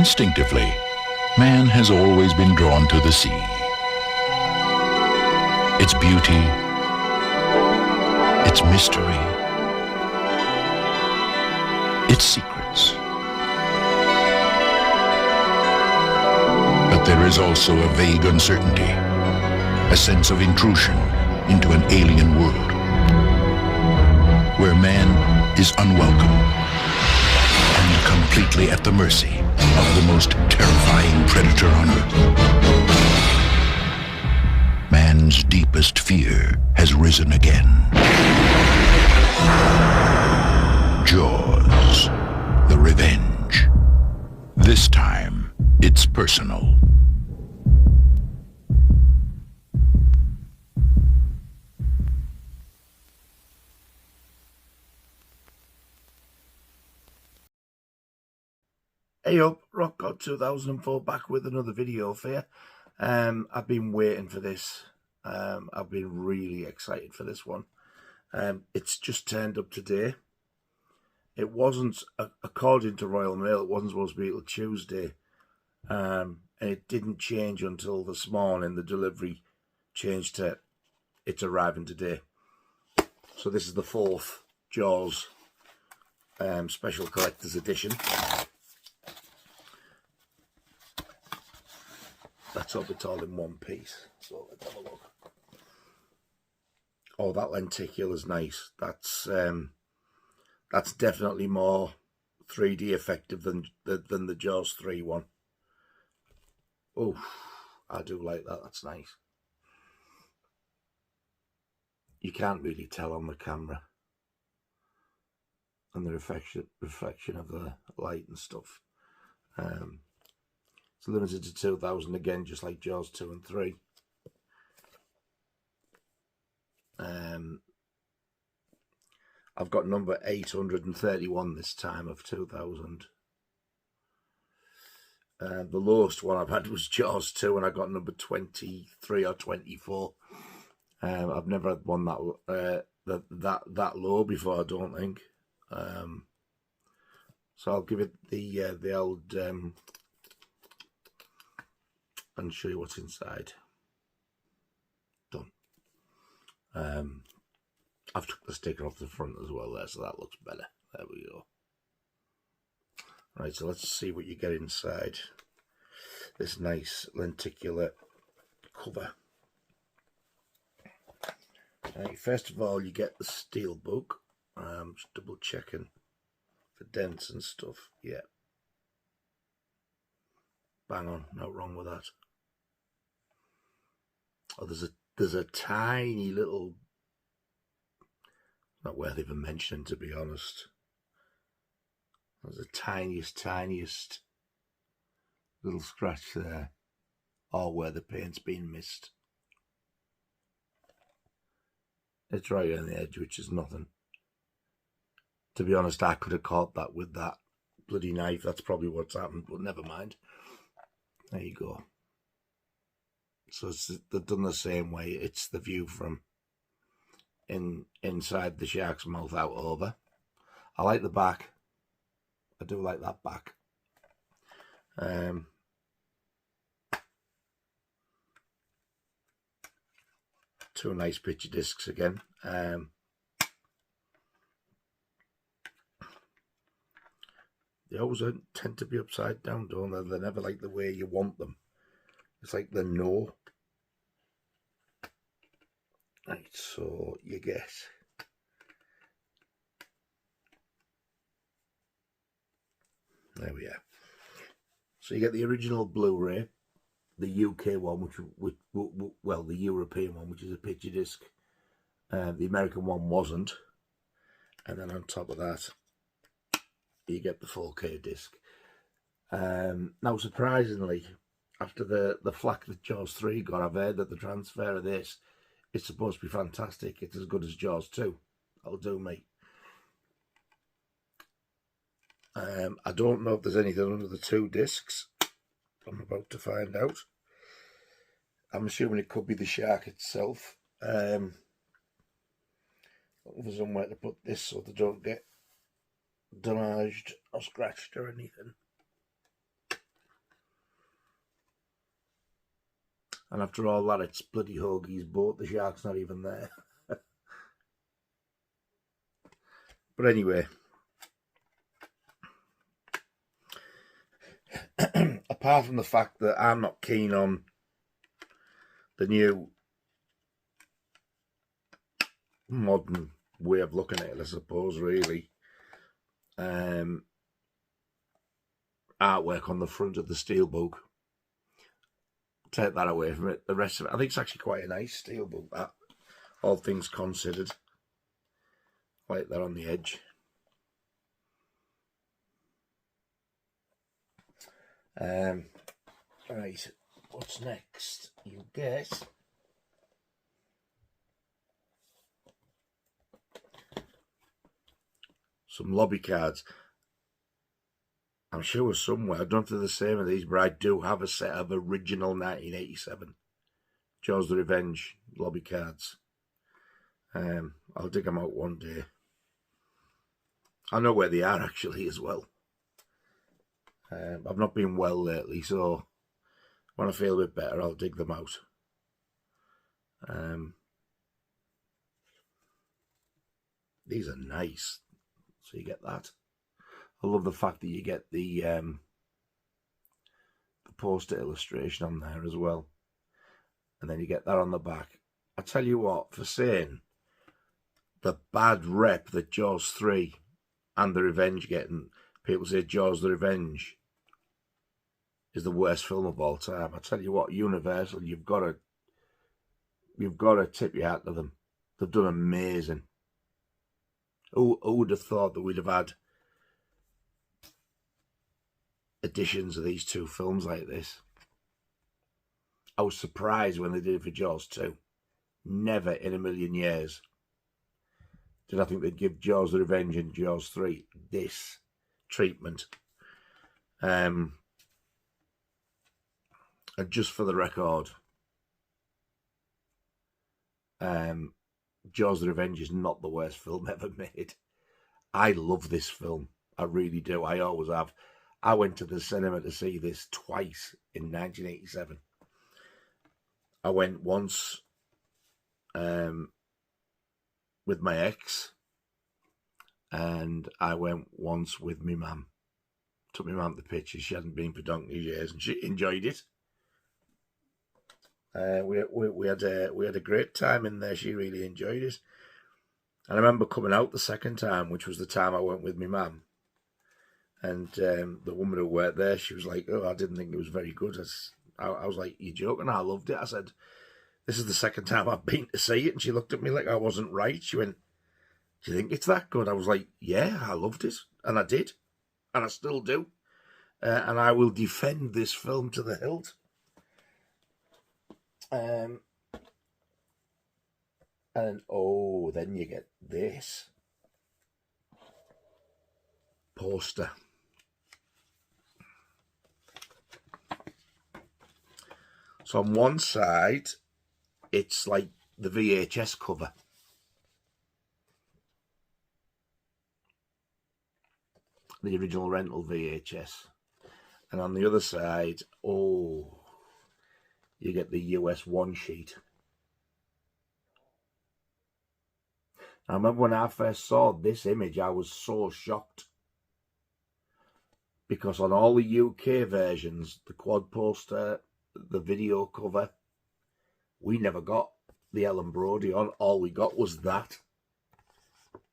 Instinctively, man has always been drawn to the sea. Its beauty, its mystery, its secrets. But there is also a vague uncertainty, a sense of intrusion into an alien world, where man is unwelcome and completely at the mercy of the most terrifying predator on Earth. Man's deepest fear has risen again. Jaws, the revenge. This time, it's personal. Hey up, Rock God 2004 back with another video for you. I've been waiting for this. I've been really excited for this one. It's just turned up today. It wasn't, according to Royal Mail, it wasn't supposed to be till Tuesday. And it didn't change until this morning. The delivery changed to it's arriving today. So this is the 4th Jaws Special Collector's Edition. Let's hope it's all in one piece. So let's have a look. Oh, that lenticular is nice. That's definitely more 3D effective than the Jaws 3 one. Oh, I do like that. That's nice. You can't really tell on the camera, and the reflection of the light and stuff. It's limited to 2,000 again, just like Jaws 2 and 3. I've got number 831 this time of 2,000. The lowest one I've had was Jaws 2, and I got number 23 or 24. I've never had one that low before, I don't think. So I'll give it the old and show you what's inside. Done. I've took the sticker off the front as well there, so that looks better. There we go. Right, so let's see what you get inside this nice lenticular cover. Right, first of all, you get the Steelbook. Just double checking for dents and stuff. Yeah. Bang on, not wrong with that. Oh, there's a tiny little, not worth even mentioning, to be honest. There's the tiniest little scratch there, or where the paint's been missed. It's right on the edge, which is nothing. To be honest, I could have caught that with that bloody knife. That's probably what's happened, but never mind. There you go. So they've done the same way. It's the view from inside the shark's mouth out over. I like the back. I do like that back. Two nice picture discs again. They always tend to be upside down, don't they? They're never like the way you want them. It's like the no. Right, so you get there we are. So you get the original Blu-ray, the UK one, which well, the European one, which is a picture disc. The American one wasn't, and then on top of that, you get the 4K disc. Now, surprisingly, after the flack that Jaws 3 got, I've heard that the transfer of this is supposed to be fantastic. It's as good as Jaws 2. That'll do me. I don't know if there's anything under the 2 discs. I'm about to find out. I'm assuming it could be the shark itself. Looking for somewhere to put this so they don't get damaged or scratched or anything. And after all that, it's bloody Hoagie's boat. The shark's not even there. But anyway, apart from the fact that I'm not keen on the new modern way of looking at it, I suppose, really. Artwork on the front of the Steelbook. Take that away from it. The rest of it, I think it's actually quite a nice Steelbook, that, all things considered. Like that on the edge. Right, what's next? You guess. Some lobby cards. I'm sure somewhere, I don't know if they're the same as these, but I do have a set of original 1987 Jaws the Revenge lobby cards. I'll dig them out one day. I know where they are actually as well. I've not been well lately, so when I feel a bit better, I'll dig them out. These are nice. So you get that. I love the fact that you get the poster illustration on there as well. And then you get that on the back. I tell you what, for saying the bad rep that Jaws 3 and The Revenge getting, people say Jaws the Revenge is the worst film of all time. I tell you what, Universal, you've got to tip your hat to them. They've done amazing. Who would have thought that we'd have had editions of these two films like this? I was surprised when they did it for Jaws 2. Never in a million years did I think they'd give Jaws the Revenge and Jaws 3 this treatment. And just for the record, Jaws the Revenge is not the worst film ever made. I love this film. I really do. I always have. I went to the cinema to see this twice in 1987. I went once with my ex, and I went once with my mum. Took my mum to the pictures. She hadn't been for donkey's years, and she enjoyed it. We had a great time in there. She really enjoyed it. And I remember coming out the second time, which was the time I went with my mum. And the woman who worked there, she was like, "Oh, I didn't think it was very good." I was like, "You joking?" I loved it. I said, "This is the second time I've been to see it." And she looked at me like I wasn't right. She went, "Do you think it's that good?" I was like, "Yeah, I loved it." And I did. And I still do. And I will defend this film to the hilt. And oh, then you get this poster. So on one side, it's like the VHS cover. The original rental VHS. And on the other side, oh, you get the US 1 sheet. I remember when I first saw this image, I was so shocked. Because on all the UK versions, the quad poster, the video cover, we never got the Ellen Brody on. All we got was that.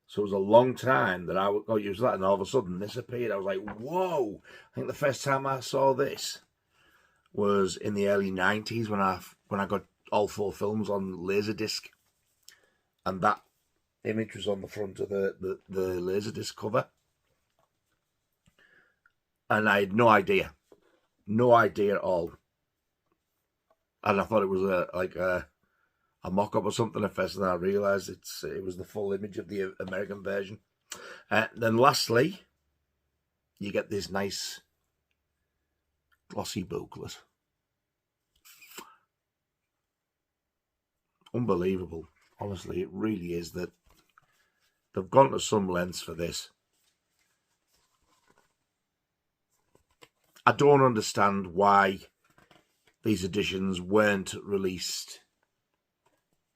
So it was a long time that I got used to that, and all of a sudden this appeared. I was like, whoa. I think the first time I saw this was in the early 90s when I got all 4 films on Laserdisc. And that image was on the front of the Laserdisc cover. And I had no idea. No idea at all. And I thought it was a mock-up or something at first, and I realised it was the full image of the American version. Then lastly, you get this nice glossy booklet. Unbelievable. Honestly, it really is that they've gone to some lengths for this. I don't understand why these editions weren't released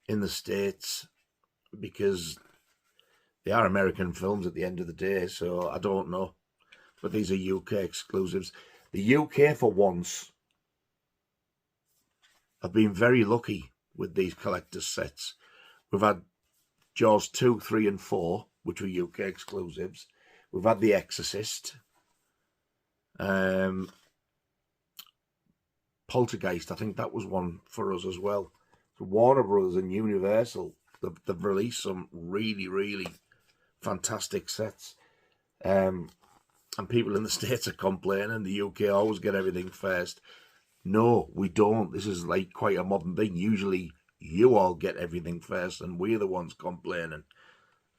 in the States because they are American films at the end of the day, so I don't know. But these are UK exclusives. The UK, for once, have been very lucky with these collector's sets. We've had Jaws 2, 3 and 4, which were UK exclusives. We've had The Exorcist. Poltergeist, I think that was one for us as well. So Warner Brothers and Universal, they've released some really, really fantastic sets. And people in the States are complaining the UK always get everything first. No, we don't. This is like quite a modern thing. Usually you all get everything first and we're the ones complaining.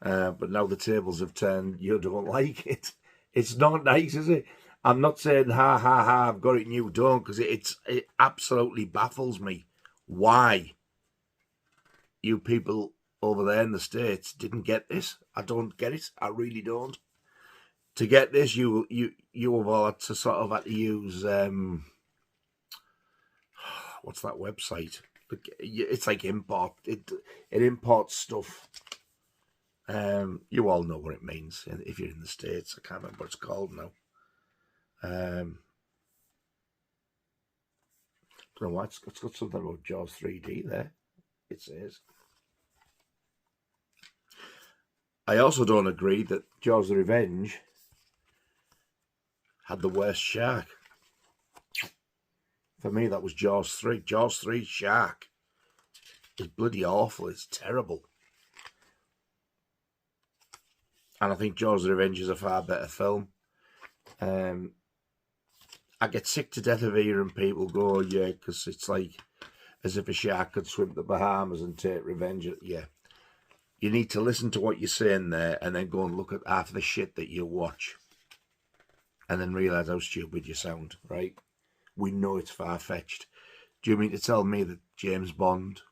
But now the tables have turned, you don't like it. It's not nice, is it? I'm not saying, ha, ha, ha, I've got it and you don't, because it absolutely baffles me why you people over there in the States didn't get this. I don't get it. I really don't. To get this, you have all had to sort of had to use, what's that website? It's like import. It imports stuff. You all know what it means if you're in the States. I can't remember what it's called now. Don't know why it's got something about Jaws 3D there. It says. I also don't agree that Jaws the Revenge had the worst shark. For me, that was Jaws 3. Jaws 3 shark is bloody awful. It's terrible. And I think Jaws the Revenge is a far better film. I get sick to death of hearing people go, yeah, because it's like as if a shark could swim to the Bahamas and take revenge. Yeah. You need to listen to what you're saying there and then go and look at half the shit that you watch. And then realise how stupid you sound, right? We know it's far-fetched. Do you mean to tell me that James Bond,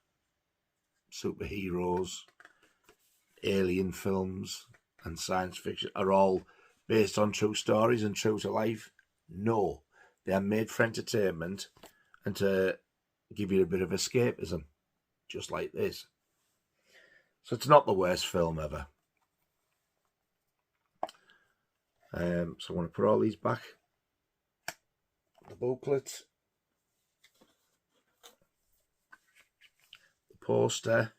superheroes, alien films and science fiction are all based on true stories and true to life? No. They are made for entertainment and to give you a bit of escapism, just like this. So it's not the worst film ever. So I want to put all these back. The booklet, the poster,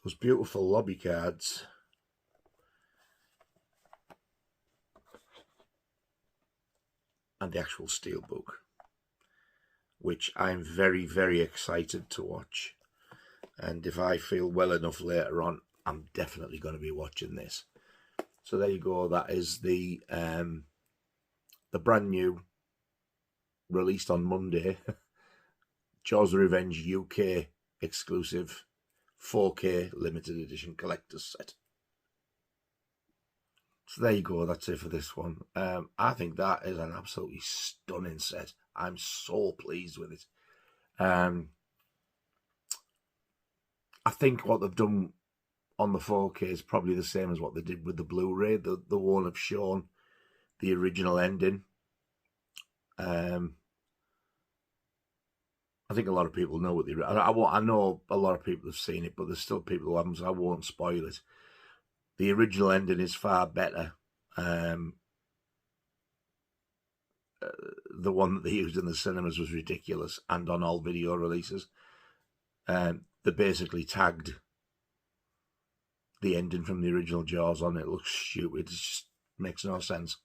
those beautiful lobby cards, and the actual Steelbook, which I'm very, very excited to watch. And if I feel well enough later on, I'm definitely going to be watching this. So there you go. That is the brand new, released on Monday, Jaws the Revenge UK exclusive 4K limited edition collector's set. So there you go. That's it for this one. I think that is an absolutely stunning set. I'm so pleased with it. I think what they've done on the 4K is probably the same as what they did with the Blu-ray. They won't have shown the original ending. I think a lot of people know what I know a lot of people have seen it, but there's still people who haven't, so I won't spoil it. The original ending is far better. The one that they used in the cinemas was ridiculous, and on all video releases. They basically tagged the ending from the original Jaws on it. It looks stupid. It just makes no sense.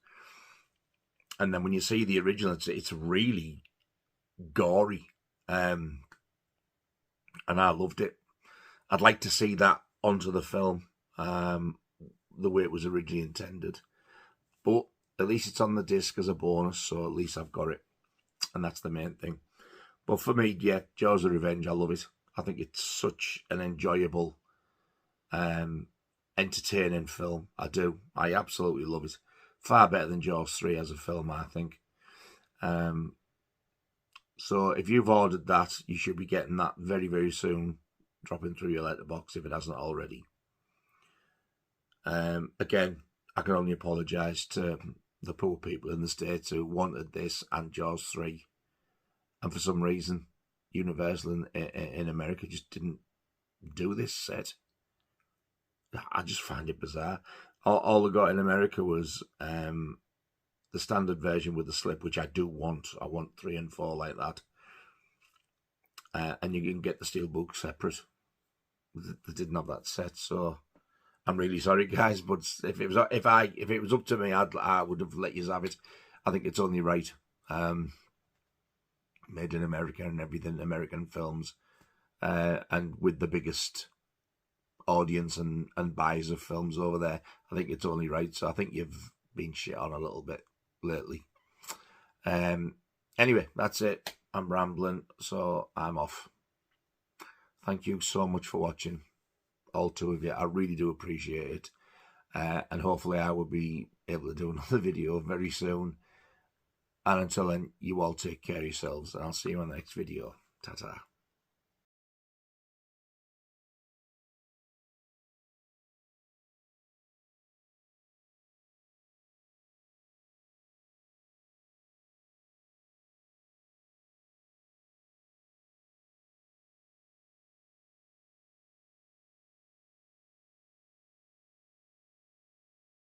And then when you see the original, it's really gory. And I loved it. I'd like to see that onto the film. The way it was originally intended, but at least it's on the disc as a bonus, so at least I've got it, and that's the main thing. But for me, yeah, Jaws the Revenge, I love it. I think it's such an enjoyable, entertaining film. I absolutely love it. Far better than Jaws 3 as a film, I think. So if you've ordered that, you should be getting that very, very soon, dropping through your letterbox if it hasn't already. Again, I can only apologise to the poor people in the States who wanted this and Jaws 3. And for some reason, Universal in America just didn't do this set. I just find it bizarre. All I got in America was the standard version with the slip, which I do want. I want 3 and 4 like that. And you can get the Steelbook separate. They didn't have that set, so I'm really sorry, guys. But if it was up to me, I would have let you have it. I think it's only right. Made in America and everything, American films, and with the biggest audience and buyers of films over there, I think it's only right. So I think you've been shit on a little bit lately. Anyway, that's it. I'm rambling, so I'm off. Thank you so much for watching, all 2 of you. I really do appreciate it. And hopefully I will be able to do another video very soon. And until then, you all take care of yourselves, and I'll see you on the next video. Ta-ta.